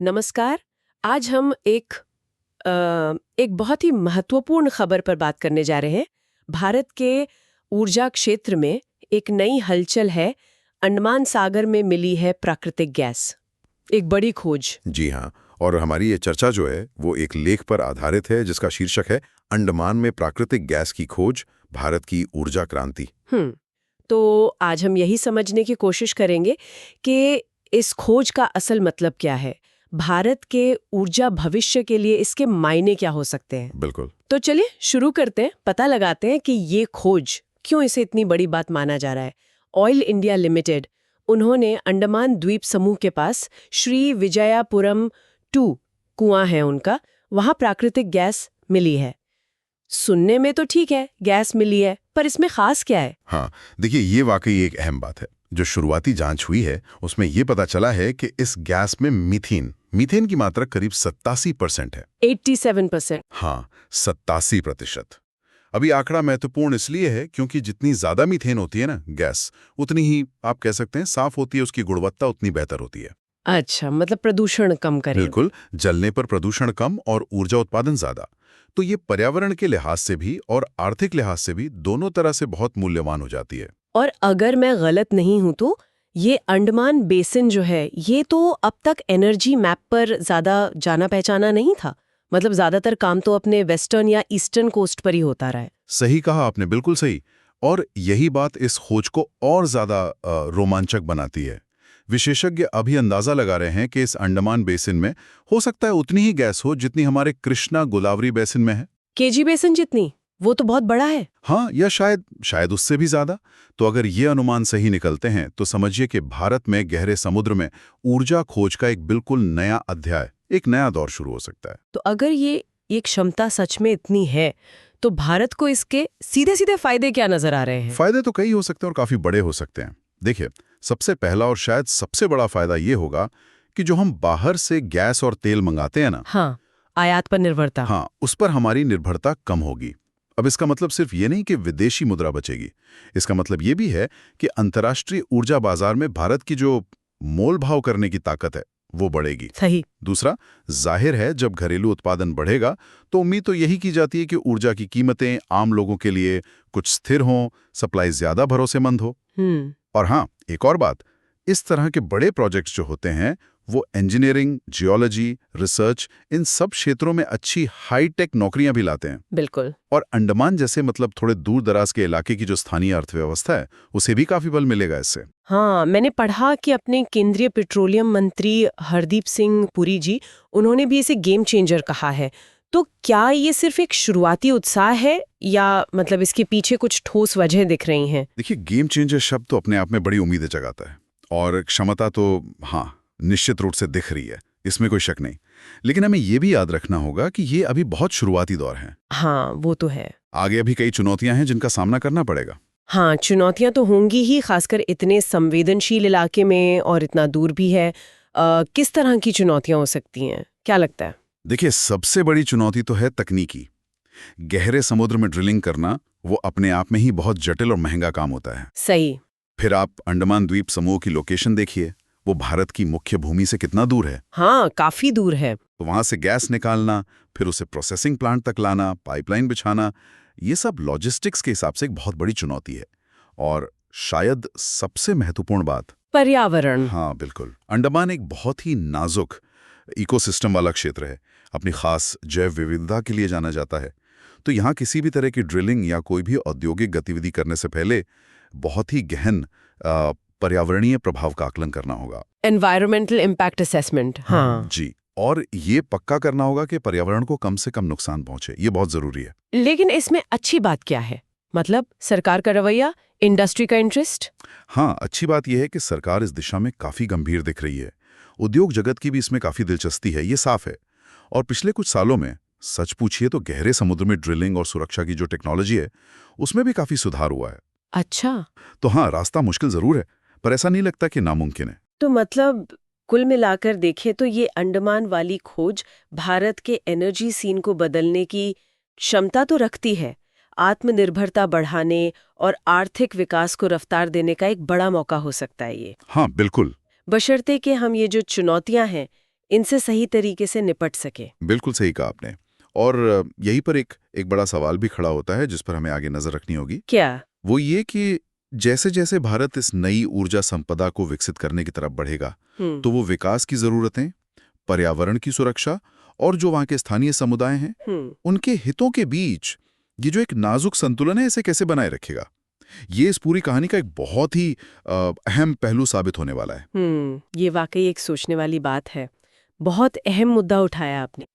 नमस्कार। आज हम एक बहुत ही महत्वपूर्ण खबर पर बात करने जा रहे हैं। भारत के ऊर्जा क्षेत्र में एक नई हलचल है। अंडमान सागर में मिली है प्राकृतिक गैस, एक बड़ी खोज। जी हाँ, और हमारी ये चर्चा जो है वो एक लेख पर आधारित है जिसका शीर्षक है अंडमान में प्राकृतिक गैस की खोज, भारत की ऊर्जा क्रांति। तो आज हम यही समझने की कोशिश करेंगे कि इस खोज का असल मतलब क्या है, भारत के ऊर्जा भविष्य के लिए इसके मायने क्या हो सकते हैं। बिल्कुल। तो चलिए शुरू करते हैं, पता लगाते हैं कि ये खोज क्यों इसे इतनी बड़ी बात माना जा रहा है। ऑयल इंडिया लिमिटेड, उन्होंने अंडमान द्वीप समूह के पास श्री विजयापुरम 2 कुआं है उनका, वहां प्राकृतिक गैस मिली है। सुनने में तो ठीक है, गैस मिली है, पर इसमें खास क्या है? हाँ, देखिए ये वाकई एक अहम बात है। जो शुरुआती जांच हुई है उसमें ये पता चला है कि इस गैस में मीथेन की मात्रा करीब 87% है। 87%? हाँ, 87%। अभी आंकड़ा महत्वपूर्ण इसलिए है क्योंकि जितनी ज्यादा मीथेन होती है ना गैस, उतनी ही आप कह सकते हैं साफ होती है, उसकी गुणवत्ता उतनी बेहतर होती है। अच्छा, मतलब प्रदूषण कम करे। बिल्कुल, जलने पर प्रदूषण कम और ऊर्जा उत्पादन ज्यादा। तो ये पर्यावरण के लिहाज से भी और आर्थिक लिहाज से भी दोनों तरह से बहुत मूल्यवान हो जाती है। और अगर मैं गलत नहीं हूं तो ये अंडमान बेसिन जो है, ये तो अब तक एनर्जी मैप पर ज्यादा जाना पहचाना नहीं था। मतलब ज्यादातर काम तो अपने वेस्टर्न या ईस्टर्न कोस्ट पर ही होता रहा है। सही कहा आपने, बिल्कुल सही। और यही बात इस खोज को और ज्यादा रोमांचक बनाती है। विशेषज्ञ अभी अंदाजा लगा रहे हैं कि इस अंडमान बेसिन में हो सकता है उतनी ही गैस हो जितनी हमारे कृष्णा गोदावरी बेसिन में है। केजी बेसिन जितनी? वो तो बहुत बड़ा है। हाँ, या शायद उससे भी ज्यादा। तो अगर ये अनुमान सही निकलते हैं तो समझिए कि भारत में गहरे समुद्र में ऊर्जा खोज का एक बिल्कुल नया अध्याय, एक नया दौर शुरू हो सकता है। तो अगर ये क्षमता सच में इतनी है तो भारत को इसके सीधे सीधे फायदे क्या नजर आ रहे हैं? फायदे तो कई हो सकते हैं और काफी बड़े हो सकते हैं। देखिए, सबसे पहला और शायद सबसे बड़ा फायदा ये होगा कि जो हम बाहर से गैस और तेल मंगाते हैं ना, हाँ, आयात पर निर्भरता। हाँ, उस पर हमारी निर्भरता कम होगी। अब इसका मतलब सिर्फ ये नहीं कि विदेशी मुद्रा बचेगी, इसका मतलब ये भी है कि अंतर्राष्ट्रीय ऊर्जा बाजार में भारत की जो मोल भाव करने की ताकत है वो बढ़ेगी। सही। दूसरा, जाहिर है जब घरेलू उत्पादन बढ़ेगा तो उम्मीद तो यही की जाती है कि ऊर्जा की कीमतें आम लोगों के लिए कुछ स्थिर हों, सप्लाई ज्यादा भरोसेमंद हो। और हाँ, एक और बात, इस तरह के बड़े प्रोजेक्ट्स जो होते हैं वो इंजीनियरिंग, जियोलॉजी, रिसर्च, इन सब क्षेत्रों में अच्छी हाई-टेक नौकरियां भी लाते हैं। बिल्कुल। और अंडमान जैसे मतलब थोड़े दूर दराज के इलाके की जो स्थानीय अर्थव्यवस्था है उसे भी काफी बल मिलेगा इससे। हाँ, मैंने पढ़ा कि अपने केंद्रीय पेट्रोलियम मंत्री हरदीप सिंह पुरी जी, उन्होंने भी इसे गेम चेंजर कहा है। तो क्या ये सिर्फ एक शुरुआती उत्साह है या मतलब इसके पीछे कुछ ठोस वजह दिख रही हैं? देखिए, गेम चेंजर शब्द तो अपने आप में बड़ी उम्मीदें जगाता है और क्षमता तो हाँ निश्चित रूप से दिख रही है, इसमें कोई शक नहीं। लेकिन हमें ये भी याद रखना होगा कि ये अभी बहुत शुरुआती दौर है। हाँ, वो तो है। आगे अभी कई चुनौतियां हैं जिनका सामना करना पड़ेगा। हाँ, चुनौतियां तो होंगी ही, खासकर इतने संवेदनशील इलाके में और इतना दूर भी है। किस तरह की चुनौतियां हो सकती हैं, क्या लगता है? देखिए, सबसे बड़ी चुनौती तो है तकनीकी। गहरे समुद्र में ड्रिलिंग करना वो अपने आप में ही बहुत जटिल और महंगा काम होता है। सही। फिर आप अंडमान द्वीप समूह की लोकेशन देखिए, वो भारत की मुख्य भूमि से कितना दूर है। हाँ, काफी दूर है। तो वहां से गैस निकालना, फिर उसे प्रोसेसिंग प्लांट तक लाना, पाइपलाइन बिछाना, ये सब लॉजिस्टिक्स के हिसाब से एक बहुत बड़ी चुनौती है। और शायद सबसे महत्वपूर्ण बात, पर्यावरण। हाँ बिल्कुल, अंडमान एक बहुत ही नाजुक इकोसिस्टम वाला क्षेत्र है, अपनी खास जैव विविधता के लिए जाना जाता है। तो यहाँ किसी भी तरह की ड्रिलिंग या कोई भी औद्योगिक गतिविधि करने से पहले बहुत ही गहन पर्यावरणीय प्रभाव का आकलन करना होगा। Environmental impact assessment. हाँ जी, और ये पक्का करना होगा कि पर्यावरण को कम से कम नुकसान पहुंचे, ये बहुत जरूरी है। लेकिन इसमें अच्छी बात क्या है? मतलब सरकार का रवैया, इंडस्ट्री का इंटरेस्ट? हाँ, अच्छी बात यह है कि सरकार इस दिशा में काफी गंभीर दिख रही है। उद्योग जगत की भी इसमें काफी दिलचस्पी है, ये साफ है। और पिछले कुछ सालों में सच पूछिए तो गहरे समुद्र में ड्रिलिंग और सुरक्षा की जो टेक्नोलॉजी है उसमें भी काफी सुधार हुआ है। अच्छा। तो हाँ, रास्ता मुश्किल जरूर है, पर ऐसा नहीं लगता कि नामुमकिन है। तो मतलब कुल मिलाकर देखें तो ये अंडमान वाली खोज भारत के एनर्जी सीन को बदलने की क्षमता तो रखती है। आत्मनिर्भरता बढ़ाने और आर्थिक विकास को रफ्तार देने का एक बड़ा मौका हो सकता है ये। हाँ, बिल्कुल। बशर्ते कि हम ये जो चुनौतियां हैं इनसे सही तरीके से निपट सके। बिल्कुल सही कहा आपने। और यहीं पर एक बड़ा सवाल भी खड़ा होता है जिस पर हमें आगे नजर रखनी होगी। क्या? वो ये कि जैसे जैसे भारत इस नई ऊर्जा संपदा को विकसित करने की तरफ बढ़ेगा, तो वो विकास की जरूरतें, पर्यावरण की सुरक्षा और जो वहाँ के स्थानीय समुदाय हैं, उनके हितों के बीच ये जो एक नाजुक संतुलन है, इसे कैसे बनाए रखेगा? ये इस पूरी कहानी का एक बहुत ही अहम पहलू साबित होने वाला है। ये वाकई एक सोचने वाली बात है। बहुत अहम मुद्दा उठाया आपने।